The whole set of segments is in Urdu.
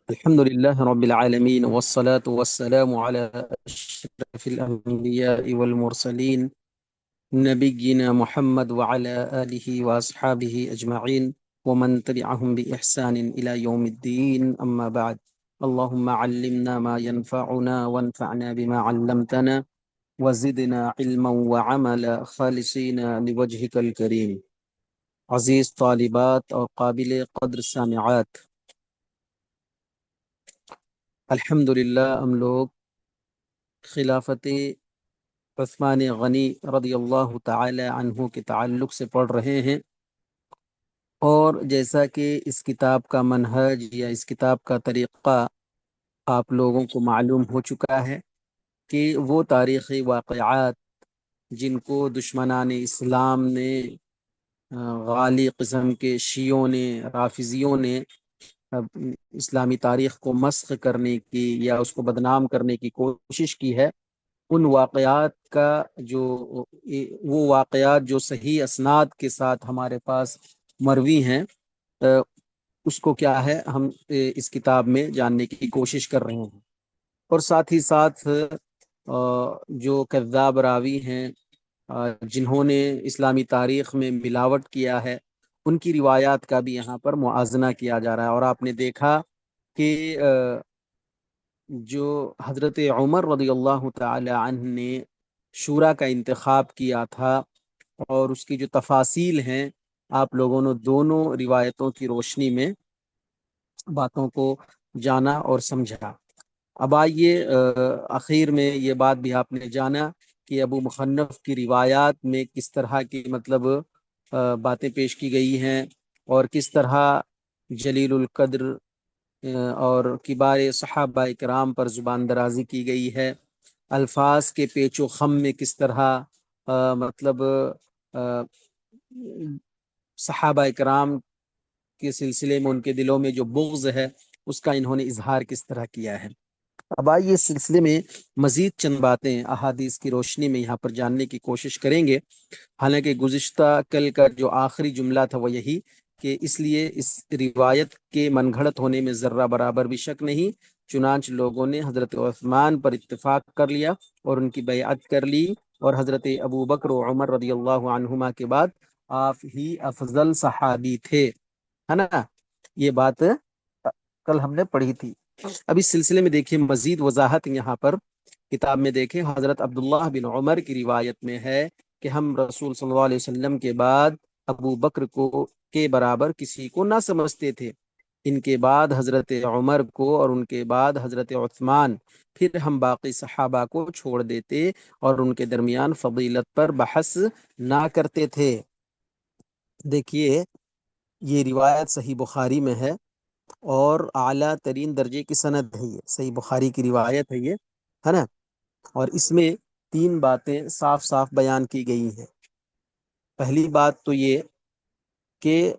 الحمد لله رب العالمين والصلاة والسلام على أشرف الأنبياء والمرسلين نبينا محمد وعلى آله وأصحابه أجمعين ومن تبعهم بإحسان إلى يوم الدين أما بعد. اللهم علمنا ما ينفعنا وانفعنا بما علمتنا وزدنا علما وعملا خالصين لوجهك الكريم. عزیز طالبات اور قابل قدر سامعات، الحمدللہ ہم لوگ خلافت عثمان غنی رضی اللہ تعالی عنہ کے تعلق سے پڑھ رہے ہیں، اور جیسا کہ اس کتاب کا منہج یا اس کتاب کا طریقہ آپ لوگوں کو معلوم ہو چکا ہے کہ وہ تاریخی واقعات جن کو دشمنان اسلام نے، غالی قسم کے شیعوں نے، رافضیوں نے اسلامی تاریخ کو مسخ کرنے کی یا اس کو بدنام کرنے کی کوشش کی ہے، ان واقعات کا وہ واقعات جو صحیح اسناد کے ساتھ ہمارے پاس مروی ہیں، اس کو کیا ہے ہم اس کتاب میں جاننے کی کوشش کر رہے ہیں، اور ساتھ ہی ساتھ جو کذاب راوی ہیں، جنہوں نے اسلامی تاریخ میں ملاوٹ کیا ہے، ان کی روایات کا بھی یہاں پر موازنہ کیا جا رہا ہے۔ اور آپ نے دیکھا کہ جو حضرت عمر رضی اللہ تعالی عنہ نے شورا کا انتخاب کیا تھا، اور اس کی جو تفاصیل ہیں، آپ لوگوں نے دونوں روایتوں کی روشنی میں باتوں کو جانا اور سمجھا۔ اب آئیے اخیر میں یہ بات بھی آپ نے جانا کہ ابو مخنف کی روایات میں کس طرح کی باتیں پیش کی گئی ہیں، اور کس طرح جلیل القدر اور کبار صحابہ کرام پر زبان درازی کی گئی ہے، الفاظ کے پیچ و خم میں کس طرح صحابہ کرام کے سلسلے میں ان کے دلوں میں جو بغض ہے اس کا انہوں نے اظہار کس طرح کیا ہے۔ اب آئیے اس سلسلے میں مزید چند باتیں احادیث کی روشنی میں یہاں پر جاننے کی کوشش کریں گے۔ حالانکہ گزشتہ کل کا جو آخری جملہ تھا وہ یہی کہ اس لیے اس روایت کے من گھڑت ہونے میں ذرہ برابر بھی شک نہیں، چنانچہ لوگوں نے حضرت عثمان پر اتفاق کر لیا اور ان کی بیعت کر لی، اور حضرت ابو بکر و عمر رضی اللہ عنہما کے بعد آپ ہی افضل صحابی تھے، ہے نا؟ یہ بات کل ہم نے پڑھی تھی۔ اب اس سلسلے میں دیکھیں مزید وضاحت یہاں پر کتاب میں دیکھیں، حضرت عبداللہ بن عمر کی روایت میں ہے کہ ہم رسول صلی اللہ علیہ وسلم کے بعد ابو بکر کو کے برابر کسی کو نہ سمجھتے تھے، ان کے بعد حضرت عمر کو، اور ان کے بعد حضرت عثمان، پھر ہم باقی صحابہ کو چھوڑ دیتے اور ان کے درمیان فضیلت پر بحث نہ کرتے تھے۔ دیکھیے یہ روایت صحیح بخاری میں ہے، اور اعلیٰ ترین درجے کی سند ہے، یہ صحیح بخاری کی روایت ہے، یہ ہے نا؟ اور اس میں تین باتیں صاف صاف بیان کی گئی ہیں۔ پہلی بات تو یہ کہ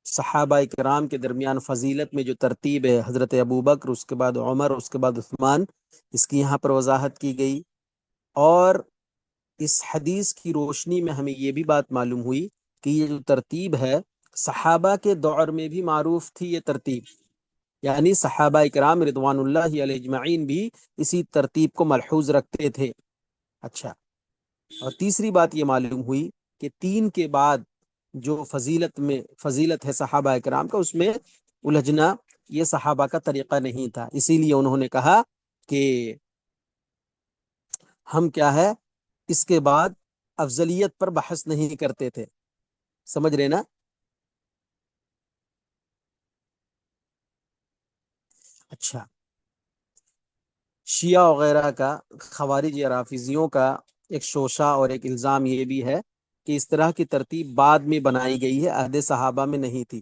صحابہ کرام کے درمیان فضیلت میں جو ترتیب ہے، حضرت ابو بکر، اس کے بعد عمر، اس کے بعد عثمان، اس کی یہاں پر وضاحت کی گئی۔ اور اس حدیث کی روشنی میں ہمیں یہ بھی بات معلوم ہوئی کہ یہ جو ترتیب ہے صحابہ کے دور میں بھی معروف تھی، یہ ترتیب، یعنی صحابہ کرام رضوان اللہ علیہ اجمعین بھی اسی ترتیب کو ملحوظ رکھتے تھے۔ اچھا، اور تیسری بات یہ معلوم ہوئی کہ تین کے بعد جو فضیلت ہے صحابہ کرام کا، اس میں الجھنا یہ صحابہ کا طریقہ نہیں تھا، اسی لیے انہوں نے کہا کہ ہم کیا ہے اس کے بعد افضلیت پر بحث نہیں کرتے تھے، سمجھ رہے نا؟ اچھا، شیعہ وغیرہ کا، خوارج یا رافضیوں کا ایک شوشہ اور ایک الزام یہ بھی ہے کہ اس طرح کی ترتیب بعد میں بنائی گئی ہے، عہد صحابہ میں نہیں تھی،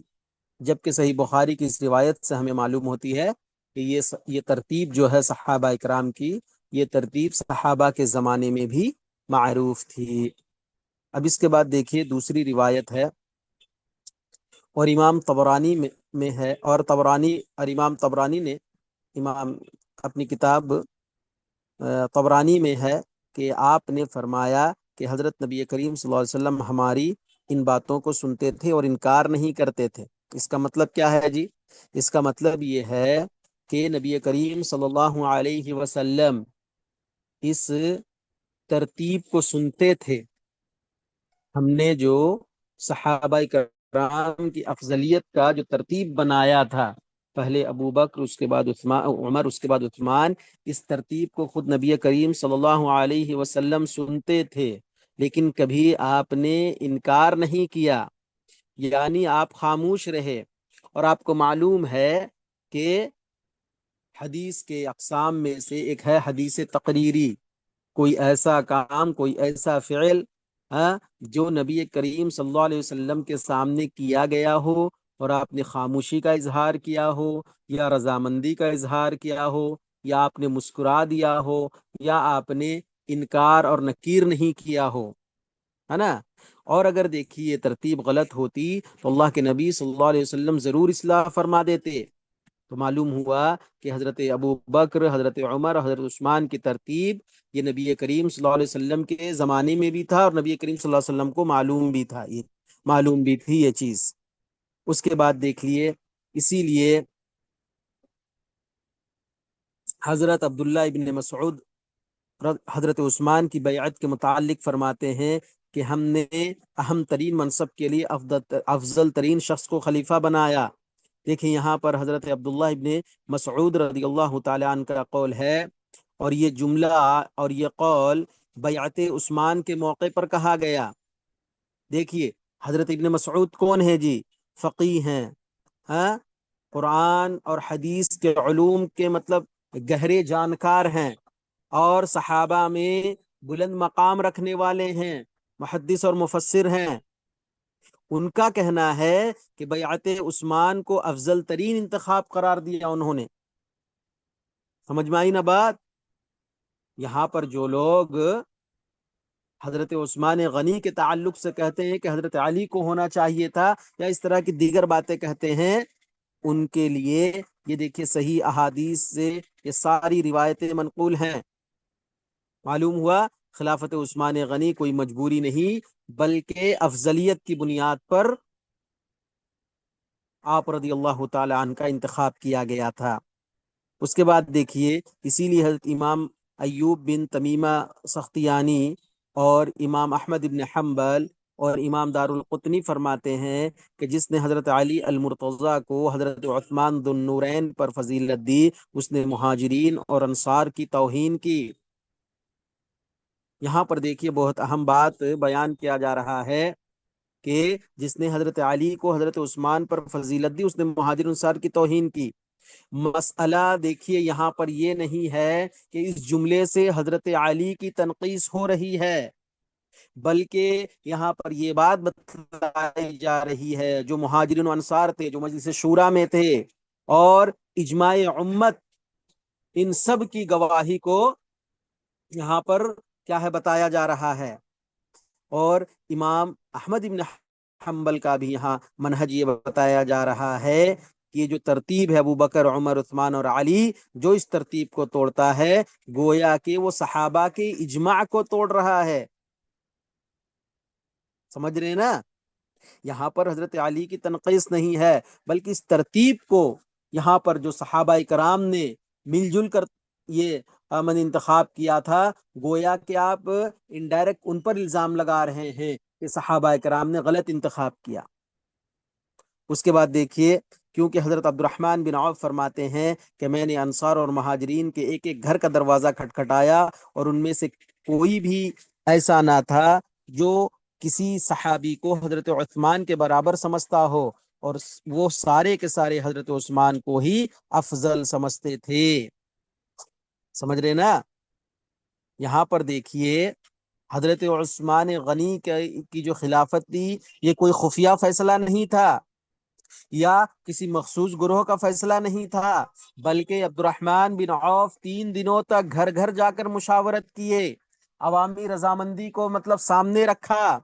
جبکہ صحیح بخاری کی اس روایت سے ہمیں معلوم ہوتی ہے کہ یہ ترتیب جو ہے صحابہ اکرام کی، یہ ترتیب صحابہ کے زمانے میں بھی معروف تھی۔ اب اس کے بعد دیکھیے دوسری روایت ہے، اور امام طبرانی میں ہے، اور امام طبرانی نے اپنی کتاب طبرانی میں ہے کہ آپ نے فرمایا کہ حضرت نبی کریم صلی اللہ علیہ وسلم ہماری ان باتوں کو سنتے تھے اور انکار نہیں کرتے تھے۔ اس کا مطلب کیا ہے جی؟ اس کا مطلب یہ ہے کہ نبی کریم صلی اللہ علیہ وسلم اس ترتیب کو سنتے تھے. ہم نے جو صحابہ کرام کی افضلیت کا جو ترتیب بنایا تھا، پہلے ابو بکر، اس کے بعد عمر، اس کے بعد عثمان، اس ترتیب کو خود نبی کریم صلی اللہ علیہ وسلم سنتے تھے، لیکن کبھی آپ نے انکار نہیں کیا، یعنی آپ خاموش رہے. اور آپ کو معلوم ہے کہ حدیث کے اقسام میں سے ایک ہے حدیث تقریری، کوئی ایسا کام، کوئی ایسا فعل جو نبی کریم صلی اللہ علیہ وسلم کے سامنے کیا گیا ہو اور آپ نے خاموشی کا اظہار کیا ہو، یا رضامندی کا اظہار کیا ہو، یا آپ نے مسکرا دیا ہو، یا آپ نے انکار اور نکیر نہیں کیا ہو، ہے نا. اور اگر دیکھیے یہ ترتیب غلط ہوتی تو اللہ کے نبی صلی اللہ علیہ وسلم ضرور اصلاح فرما دیتے. تو معلوم ہوا کہ حضرت ابو بکر، حضرت عمر، حضرت عثمان کی ترتیب یہ نبی کریم صلی اللہ علیہ وسلم کے زمانے میں بھی تھا، اور نبی کریم صلی اللہ علیہ وسلم کو معلوم بھی تھا، یہ معلوم بھی تھی یہ چیز. اس کے بعد دیکھ لیے، اسی لیے حضرت عبداللہ ابن مسعود حضرت عثمان کی بیعت کے متعلق فرماتے ہیں کہ ہم نے اہم ترین منصب کے لیے افضل ترین شخص کو خلیفہ بنایا. دیکھیں یہاں پر حضرت عبداللہ ابن مسعود رضی اللہ تعالی عنہ کا قول ہے، اور یہ جملہ اور یہ قول بیعت عثمان کے موقع پر کہا گیا. دیکھیے حضرت ابن مسعود کون ہے جی؟ فقیہ ہیں، ہاں، قرآن اور حدیث کے علوم کے مطلب گہرے جانکار ہیں، اور صحابہ میں بلند مقام رکھنے والے ہیں، محدث اور مفسر ہیں. ان کا کہنا ہے کہ بیعت عثمان کو افضل ترین انتخاب قرار دیا انہوں نے. سمجھ میں آئی نا بات؟ یہاں پر جو لوگ حضرت عثمان غنی کے تعلق سے کہتے ہیں کہ حضرت علی کو ہونا چاہیے تھا، یا اس طرح کی دیگر باتیں کہتے ہیں، ان کے لیے یہ دیکھیے صحیح احادیث سے یہ ساری روایتیں منقول ہیں. معلوم ہوا خلافت عثمان غنی کوئی مجبوری نہیں، بلکہ افضلیت کی بنیاد پر آپ رضی اللہ تعالی عنہ کا انتخاب کیا گیا تھا. اس کے بعد دیکھیے، اسی لیے حضرت امام ایوب بن تمیمہ سختیانی اور امام احمد بن حنبل اور امام دار القطنی فرماتے ہیں کہ جس نے حضرت علی المرتضیٰ کو حضرت عثمان ذو النورین پر فضیلت دی، اس نے مہاجرین اور انصار کی توہین کی. یہاں پر دیکھیے بہت اہم بات بیان کیا جا رہا ہے کہ جس نے حضرت علی کو حضرت عثمان پر فضیلت دی، اس نے مہاجر انصار کی توہین کی. مسئلہ دیکھیے یہاں پر یہ نہیں ہے کہ اس جملے سے حضرت علی کی تنقیص ہو رہی ہے، بلکہ یہاں پر یہ بات بتائی جا رہی ہے جو مہاجرین و انصار تھے، جو مجلس شورا میں تھے، اور اجماع امت، ان سب کی گواہی کو یہاں پر کیا ہے بتایا جا رہا ہے. اور امام احمد بن حنبل کا بھی یہاں منہج یہ بتایا جا رہا ہے کہ یہ جو ترتیب ہے ابو بکر، عمر، عثمان اور علی، جو اس ترتیب کو توڑتا ہے گویا کہ وہ صحابہ کے اجماع کو توڑ رہا ہے. سمجھ رہے ہیں نا؟ یہاں پر حضرت علی کی تنقیص نہیں ہے، بلکہ اس ترتیب کو یہاں پر جو صحابہ کرام نے مل جل کر یہ امن انتخاب کیا تھا، گویا کہ آپ انڈائریکٹ ان پر الزام لگا رہے ہیں کہ صحابہ کرام نے غلط انتخاب کیا. اس کے بعد دیکھیے، کیونکہ حضرت عبد الرحمن بن عوف فرماتے ہیں کہ میں نے انصار اور مہاجرین کے ایک ایک گھر کا دروازہ کھٹکھٹایا، اور ان میں سے کوئی بھی ایسا نہ تھا جو کسی صحابی کو حضرت عثمان کے برابر سمجھتا ہو، اور وہ سارے کے سارے حضرت عثمان کو ہی افضل سمجھتے تھے. سمجھ رہے نا؟ یہاں پر دیکھیے حضرت عثمان غنی کی جو خلافت تھی، یہ کوئی خفیہ فیصلہ نہیں تھا، یا کسی مخصوص گروہ کا فیصلہ نہیں تھا، بلکہ عبد الرحمن بن عوف 3 دنوں تک گھر گھر جا کر مشاورت کیے، عوامی رضامندی کو مطلب سامنے رکھا،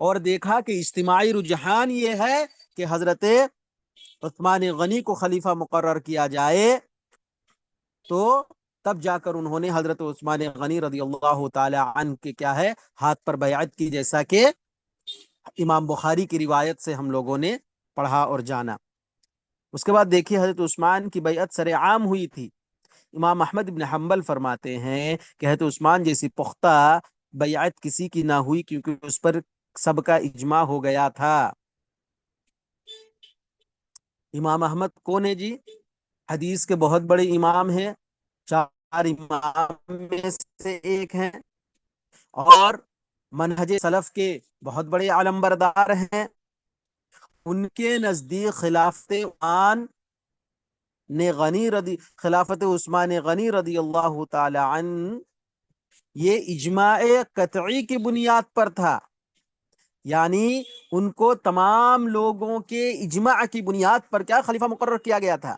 اور دیکھا کہ اجتماعی رجحان یہ ہے کہ حضرت عثمان غنی کو خلیفہ مقرر کیا جائے. تو تب جا کر انہوں نے حضرت عثمان غنی رضی اللہ تعالی عنہ کے کیا ہے ہاتھ پر بیعت کی، جیسا کہ امام بخاری کی روایت سے ہم لوگوں نے پڑھا اور جانا. اس کے بعد دیکھیے حضرت عثمان کی بیعت سر عام ہوئی تھی. امام احمد بن حنبل فرماتے ہیں کہ حضرت عثمان جیسی پختہ بیعت کسی کی نہ ہوئی، کیونکہ اس پر سب کا اجماع ہو گیا تھا. امام احمد کون ہے جی؟ حدیث کے بہت بڑے امام ہیں، 4 امام میں سے ایک ہیں، اور منہج سلف کے بہت بڑے علم بردار ہیں. ان کے نزدیک خلافت عثمان غنی رضی اللہ تعالی عنہ یہ اجماع قطعی کی بنیاد پر تھا. یعنی ان کو تمام لوگوں کے اجماع کی بنیاد پر کیا خلیفہ مقرر کیا گیا تھا.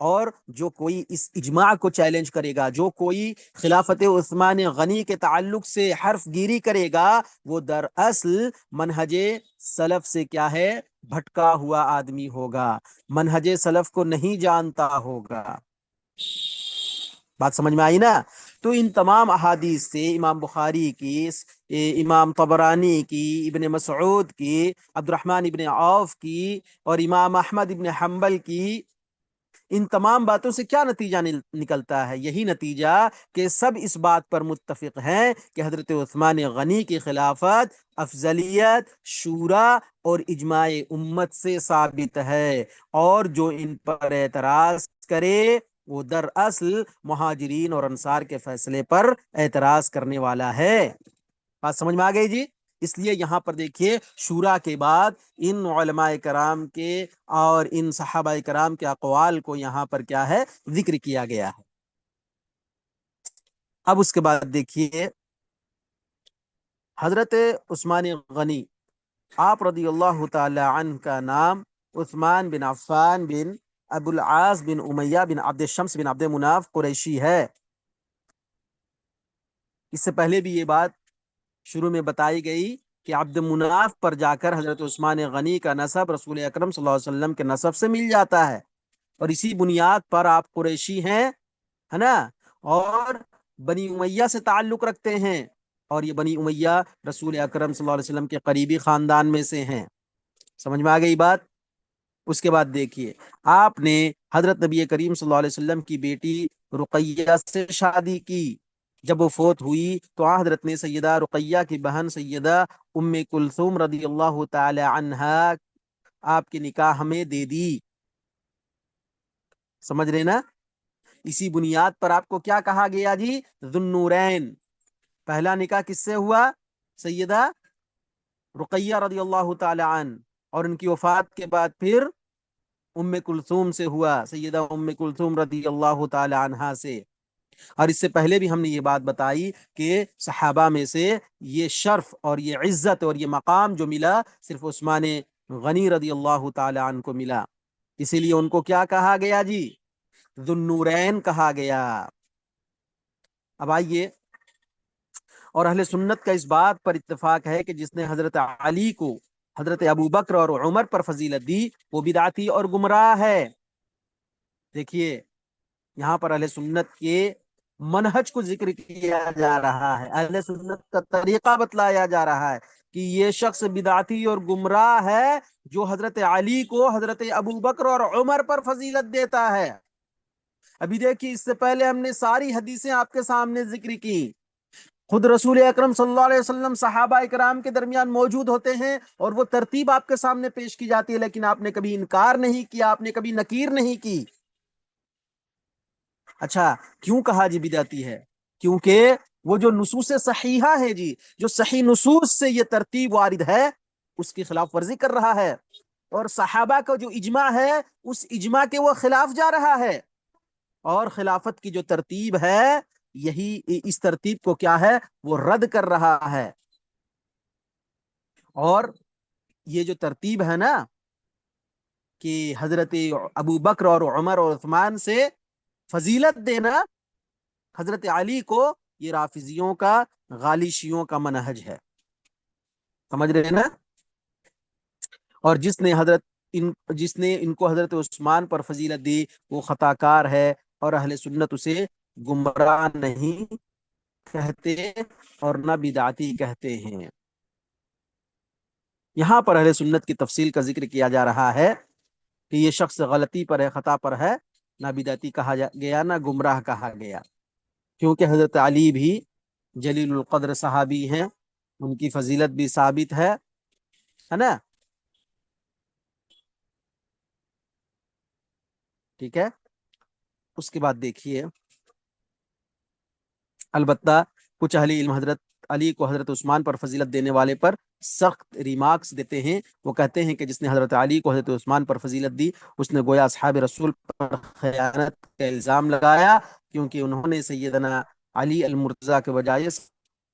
اور جو کوئی اس اجماع کو چیلنج کرے گا، جو کوئی خلافت عثمان غنی کے تعلق سے حرف گیری کرے گا، وہ دراصل منہج سلف سے کیا ہے، بھٹکا ہوا آدمی ہوگا، منہج سلف کو نہیں جانتا ہوگا. بات سمجھ میں آئی نا؟ تو ان تمام احادیث سے امام بخاری کی، امام طبرانی کی، ابن مسعود کی، عبد الرحمن ابن عوف کی، اور امام احمد ابن حنبل کی، ان تمام باتوں سے کیا نتیجہ نکلتا ہے؟ یہی نتیجہ کہ سب اس بات پر متفق ہیں کہ حضرت عثمان غنی کی خلافت افضلیت شورا اور اجماع امت سے ثابت ہے، اور جو ان پر اعتراض کرے وہ دراصل مہاجرین اور انصار کے فیصلے پر اعتراض کرنے والا ہے. بات سمجھ میں آ گئی جی؟ اس لیے یہاں پر دیکھیے شورا کے بعد ان علماء کرام کے اور ان صحابہ کرام کے اقوال کو یہاں پر کیا ہے، ذکر کیا گیا ہے. اب اس کے بعد دیکھیے حضرت عثمان غنی آپ رضی اللہ تعالی عنہ کا نام عثمان بن عفان بن ابو العاص بن امیہ بن عبد الشمس بن عبد مناف قریشی ہے. اس سے پہلے بھی یہ بات شروع میں بتائی گئی کہ عبد مناف پر جا کر حضرت عثمان غنی کا نسب رسول اکرم صلی اللہ علیہ وسلم کے نسب سے مل جاتا ہے، اور اسی بنیاد پر آپ قریشی ہیں، ہے نا، اور بنی امیہ سے تعلق رکھتے ہیں، اور یہ بنی امیہ رسول اکرم صلی اللہ علیہ وسلم کے قریبی خاندان میں سے ہیں. سمجھ میں آ گئی بات؟ اس کے بعد دیکھیے آپ نے حضرت نبی کریم صلی اللہ علیہ وسلم کی بیٹی رقیہ سے شادی کی. جب وہ فوت ہوئی تو حضرت نے سیدہ رقیہ کی بہن سیدہ ام کلثوم رضی اللہ تعالی عنہا آپ کی نکاح ہمیں دے دی. سمجھ رہے نا؟ اسی بنیاد پر آپ کو کیا کہا گیا جی؟ ذو النورین. پہلا نکاح کس سے ہوا؟ سیدہ رقیہ رضی اللہ تعالی عنہ، اور ان کی وفات کے بعد پھر ام کلثوم سے ہوا، سیدہ ام کلثوم رضی اللہ تعالی عنہا سے. اور اس سے پہلے بھی ہم نے یہ بات بتائی کہ صحابہ میں سے یہ شرف اور یہ عزت اور یہ مقام جو ملا صرف عثمان غنی رضی اللہ تعالی عنہ کو ملا. اسی لیے ان کو کیا کہا گیا جی؟ ذو النورین کہا گیا. اب آئیے، اور اہل سنت کا اس بات پر اتفاق ہے کہ جس نے حضرت علی کو حضرت ابو بکر اور عمر پر فضیلت دی وہ بدعتی اور گمراہ ہے. دیکھیے یہاں پر اہل سنت کے منہج کو ذکر کیا جا رہا ہے، اہل سنت کا طریقہ بتلایا جا رہا ہے کہ یہ شخص بدعتی اور گمراہ ہے جو حضرت علی کو حضرت ابو بکر اور عمر پر فضیلت دیتا ہے. ابھی دیکھیے اس سے پہلے ہم نے ساری حدیثیں آپ کے سامنے ذکر کی. خود رسول اکرم صلی اللہ علیہ وسلم صحابہ اکرام کے درمیان موجود ہوتے ہیں اور وہ ترتیب آپ کے سامنے پیش کی جاتی ہے، لیکن آپ نے کبھی انکار نہیں کیا، آپ نے کبھی نکیر نہیں کی. اچھا کیوں کہا جی بدعتی ہے؟ کیونکہ وہ جو نصوص صحیحہ ہے جی، جو صحیح نصوص سے یہ ترتیب وارد ہے اس کی خلاف ورزی کر رہا ہے، اور صحابہ کا جو اجماع ہے اس اجماع کے وہ خلاف جا رہا ہے. اور خلافت کی جو ترتیب ہے یہی اس ترتیب کو کیا ہے، وہ رد کر رہا ہے. اور یہ جو ترتیب ہے نا کہ حضرت ابو بکر اور عمر اور عثمان سے فضیلت دینا حضرت علی کو، یہ رافضیوں کا، غالی شیعوں کا منہج ہے. سمجھ رہے ہیں نا؟ اور جس نے ان کو حضرت عثمان پر فضیلت دی وہ خطا کار ہے، اور اہل سنت اسے گمراہ نہیں کہتے اور نہ بدعتی کہتے ہیں. یہاں پر اہل سنت کی تفصیل کا ذکر کیا جا رہا ہے کہ یہ شخص غلطی پر ہے، خطا پر ہے، نہ بدعتی کہا گیا نہ گمراہ کہا گیا، کیونکہ حضرت علی بھی جلیل القدر صحابی ہیں، ان کی فضیلت بھی ثابت ہے نا؟ ٹھیک ہے، اس کے بعد دیکھیے، البتہ کچھ اہل علم حضرت علی کو حضرت عثمان پر فضیلت دینے والے پر سخت ریمارکس دیتے ہیں. وہ کہتے ہیں کہ جس نے حضرت علی کو حضرت عثمان پر فضیلت دی اس نے گویا اصحاب رسول پر خیانت کا الزام لگایا، کیونکہ انہوں نے سیدنا علی المرتضیٰ کے بجائے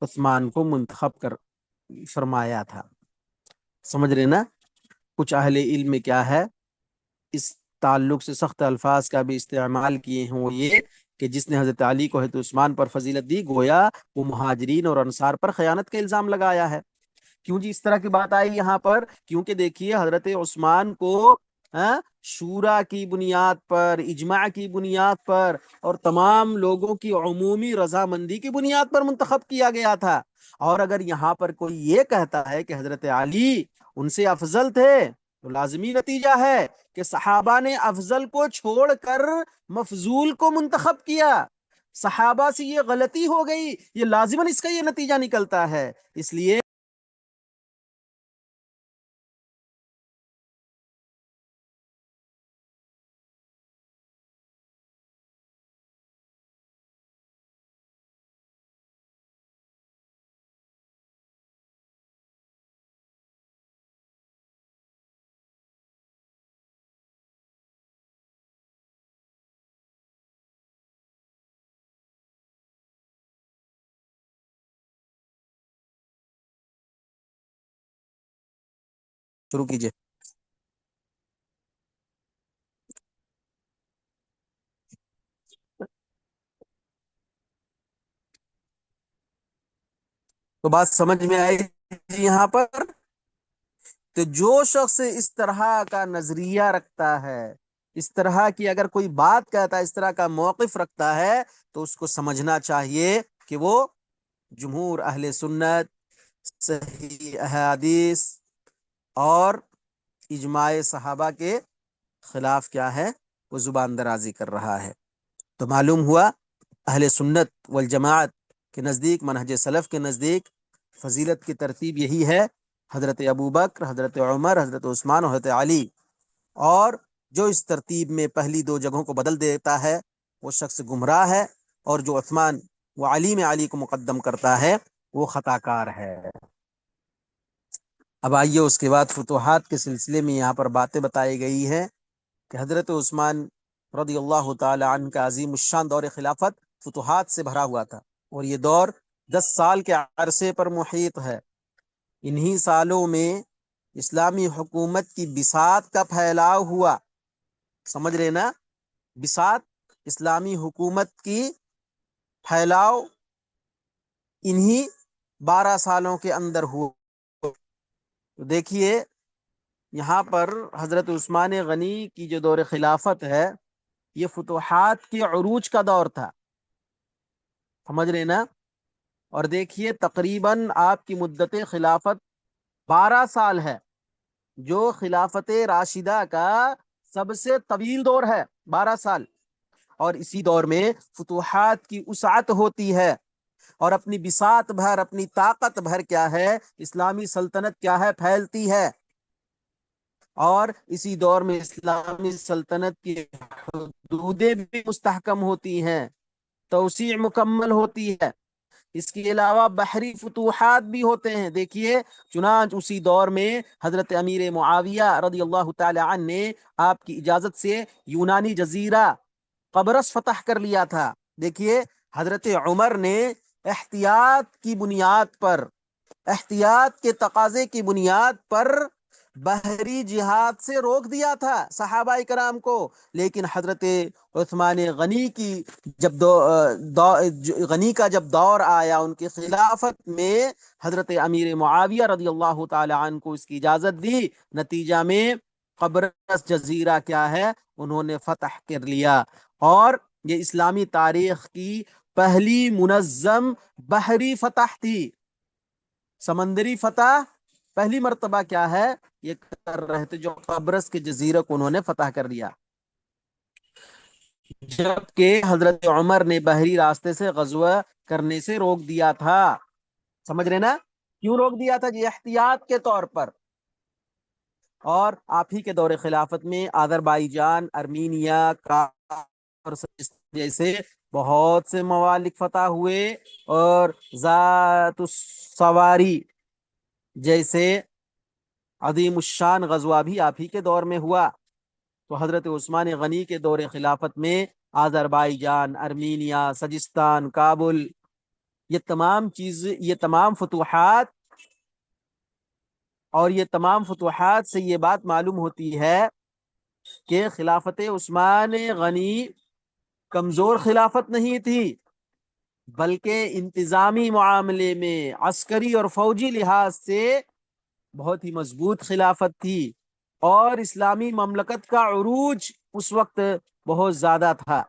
عثمان کو منتخب کر فرمایا تھا. سمجھ رہے نا؟ کچھ اہل علم میں کیا ہے، اس تعلق سے سخت الفاظ کا بھی استعمال کیے ہیں، وہ یہ کہ جس نے حضرت علی کو حضرت عثمان پر فضیلت دی گویا وہ مہاجرین اور انصار پر خیانت کا الزام لگایا ہے. کیوں جی اس طرح کی بات آئی یہاں پر؟ کیونکہ دیکھیے حضرت عثمان کو شورا کی بنیاد پر، اجماع کی بنیاد پر اور تمام لوگوں کی عمومی رضامندی کی بنیاد پر منتخب کیا گیا تھا. اور اگر یہاں پر کوئی یہ کہتا ہے کہ حضرت علی ان سے افضل تھے تو لازمی نتیجہ ہے کہ صحابہ نے افضل کو چھوڑ کر مفضول کو منتخب کیا. صحابہ سے یہ غلطی ہو گئی، یہ لازماً اس کا یہ نتیجہ نکلتا ہے. اس لیے شروع کیجئے. تو بات سمجھ میں آئی جی یہاں پر؟ تو جو شخص اس طرح کا نظریہ رکھتا ہے، اس طرح کی اگر کوئی بات کہتا ہے، اس طرح کا موقف رکھتا ہے، تو اس کو سمجھنا چاہیے کہ وہ جمہور اہل سنت، صحیح احادیث اور اجماع صحابہ کے خلاف کیا ہے، وہ زبان درازی کر رہا ہے. تو معلوم ہوا اہل سنت والجماعت کے نزدیک، منہج سلف کے نزدیک فضیلت کی ترتیب یہی ہے: حضرت ابوبکر، حضرت عمر، حضرت عثمان اور حضرت علی. اور جو اس ترتیب میں پہلی دو جگہوں کو بدل دیتا ہے وہ شخص گمراہ ہے، اور جو عثمان و علی میں علی کو مقدم کرتا ہے وہ خطا کار ہے. اب آئیے اس کے بعد فتوحات کے سلسلے میں یہاں پر باتیں بتائی گئی ہیں کہ حضرت عثمان رضی اللہ تعالی عنہ کا عظیم الشان دور خلافت فتوحات سے بھرا ہوا تھا، اور یہ دور 10 سال کے عرصے پر محیط ہے. انہی سالوں میں اسلامی حکومت کی بساط کا پھیلاؤ ہوا. سمجھ رہے نا؟ بساط، اسلامی حکومت کی پھیلاؤ انہی 12 سالوں کے اندر ہوا. تو دیکھیے یہاں پر حضرت عثمان غنی کی جو دور خلافت ہے یہ فتوحات کے عروج کا دور تھا. سمجھ رہے نا؟ اور دیکھیے تقریباً آپ کی مدت خلافت 12 سال ہے، جو خلافت راشدہ کا سب سے طویل دور ہے، 12 سال. اور اسی دور میں فتوحات کی وسعت ہوتی ہے، اور اپنی بساط بھر، اپنی طاقت بھر کیا ہے، اسلامی سلطنت کیا ہے، پھیلتی ہے. اور اسی دور میں اسلامی سلطنت کی حدودیں بھی مستحکم ہوتی ہیں، توسیع مکمل ہوتی ہے. اس کے علاوہ بحری فتوحات بھی ہوتے ہیں. دیکھیے چنانچہ اسی دور میں حضرت امیر معاویہ رضی اللہ تعالی عنہ نے آپ کی اجازت سے یونانی جزیرہ قبرص فتح کر لیا تھا. دیکھیے حضرت عمر نے احتیاط کی بنیاد پر، احتیاط کے تقاضے کی بنیاد پر بحری جہاد سے روک دیا تھا صحابہ کرام کو. لیکن حضرت عثمان غنی کی غنی کا جب دور آیا ان کی خلافت میں، حضرت امیر معاویہ رضی اللہ تعالی عنہ کو اس کی اجازت دی. نتیجہ میں قبرص جزیرہ کیا ہے، انہوں نے فتح کر لیا. اور یہ اسلامی تاریخ کی پہلی منظم بحری فتح تھی. سمندری فتح پہلی مرتبہ کیا ہے یہ کر رہے تھے، جو قبرص کے جزیرے کو انہوں نے فتح کر لیا، جبکہ حضرت عمر نے بحری راستے سے غزوہ کرنے سے روک دیا تھا۔ سمجھ رہے نا؟ کیوں روک دیا تھا؟ جی احتیاط کے طور پر۔ اور آپ ہی کے دور خلافت میں آذربائیجان، ارمینیا کا اور جیسے بہت سے ممالک فتح ہوئے، اور ذات السواری جیسے عظیم الشان غزوہ بھی آپ ہی کے دور میں ہوا۔ تو حضرت عثمان غنی کے دور خلافت میں آذربائیجان، ارمینیا، سجستان، کابل، یہ تمام فتوحات، اور یہ تمام فتوحات سے یہ بات معلوم ہوتی ہے کہ خلافت عثمان غنی کمزور خلافت نہیں تھی، بلکہ انتظامی معاملے میں عسکری اور فوجی لحاظ سے بہت ہی مضبوط خلافت تھی، اور اسلامی مملکت کا عروج اس وقت بہت زیادہ تھا۔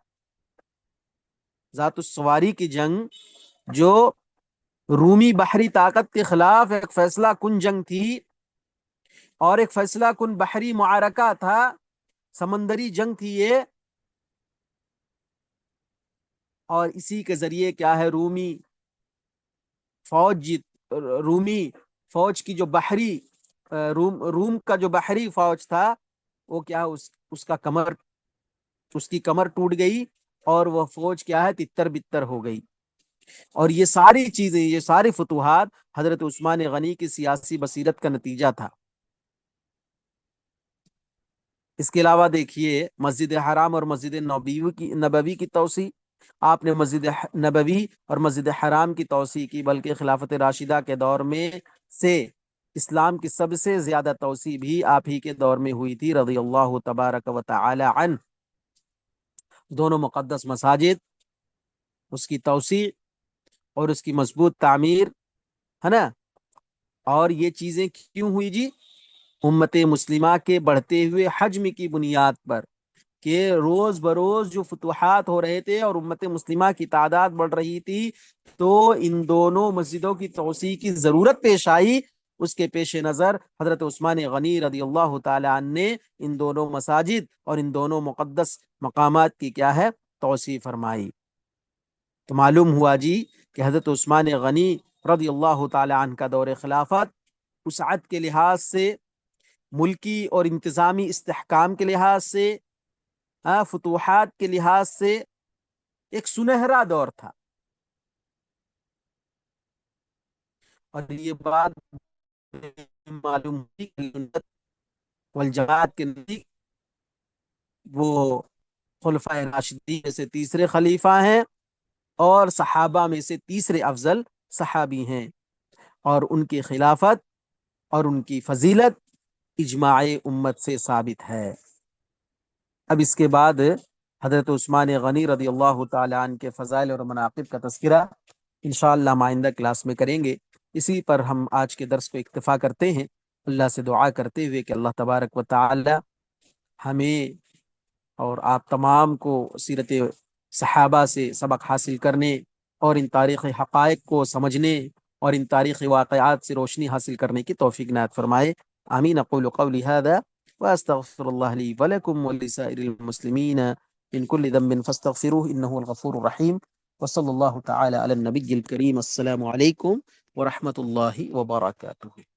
ذات السواری کی جنگ جو رومی بحری طاقت کے خلاف ایک فیصلہ کن جنگ تھی، اور ایک فیصلہ کن بحری معرکہ تھا، سمندری جنگ تھی یہ، اور اسی کے ذریعے کیا ہے رومی فوج کی جو بحری روم کا جو بحری فوج تھا، وہ کیا اس کی کمر ٹوٹ گئی، اور وہ فوج کیا ہے تتر بتر ہو گئی۔ اور یہ ساری چیزیں، یہ ساری فتوحات حضرت عثمان غنی کی سیاسی بصیرت کا نتیجہ تھا۔ اس کے علاوہ دیکھیے مسجد حرام اور مسجد نبوی کی توسیع، آپ نے مسجد نبوی اور مسجد حرام کی توسیع کی، بلکہ خلافت راشدہ کے دور میں سے اسلام کی سب سے زیادہ توسیع بھی آپ ہی کے دور میں ہوئی تھی، رضی اللہ تبارک و تعالی عنہ۔ دونوں مقدس مساجد، اس کی توسیع اور اس کی مضبوط تعمیر، ہے نا؟ اور یہ چیزیں کیوں ہوئی جی؟ امت مسلمہ کے بڑھتے ہوئے حجم کی بنیاد پر، کہ روز بروز جو فتوحات ہو رہے تھے اور امت مسلمہ کی تعداد بڑھ رہی تھی، تو ان دونوں مسجدوں کی توسیع کی ضرورت پیش آئی۔ اس کے پیش نظر حضرت عثمان غنی رضی اللہ تعالی عنہ نے ان دونوں مساجد اور ان دونوں مقدس مقامات کی کیا ہے توسیع فرمائی۔ تو معلوم ہوا جی کہ حضرت عثمان غنی رضی اللہ تعالی عنہ کا دور خلافت وسعت کے لحاظ سے، ملکی اور انتظامی استحکام کے لحاظ سے، فتوحات کے لحاظ سے ایک سنہرا دور تھا۔ اور یہ بات معلوم ہوئی والجماعت کے نزدیک وہ خلفائے راشدین میں سے تیسرے خلیفہ ہیں، اور صحابہ میں سے تیسرے افضل صحابی ہیں، اور ان کی خلافت اور ان کی فضیلت اجماع امت سے ثابت ہے۔ اب اس کے بعد حضرت عثمان غنی رضی اللہ تعالی عنہ کے فضائل اور مناقب کا تذکرہ انشاءاللہ ہم آئندہ کلاس میں کریں گے۔ اسی پر ہم آج کے درس کو اکتفا کرتے ہیں، اللہ سے دعا کرتے ہوئے کہ اللہ تبارک و تعالی ہمیں اور آپ تمام کو سیرت صحابہ سے سبق حاصل کرنے، اور ان تاریخی حقائق کو سمجھنے، اور ان تاریخی واقعات سے روشنی حاصل کرنے کی توفیق عنایت فرمائے۔ آمین۔ اقول قولی هذا واستغفر الله لي ولكم ولسائر المسلمين من كل ذنب فاستغفروه انه هو الغفور الرحيم، وصلى الله تعالى على النبي الكريم۔ السلام عليكم ورحمة الله وبركاته۔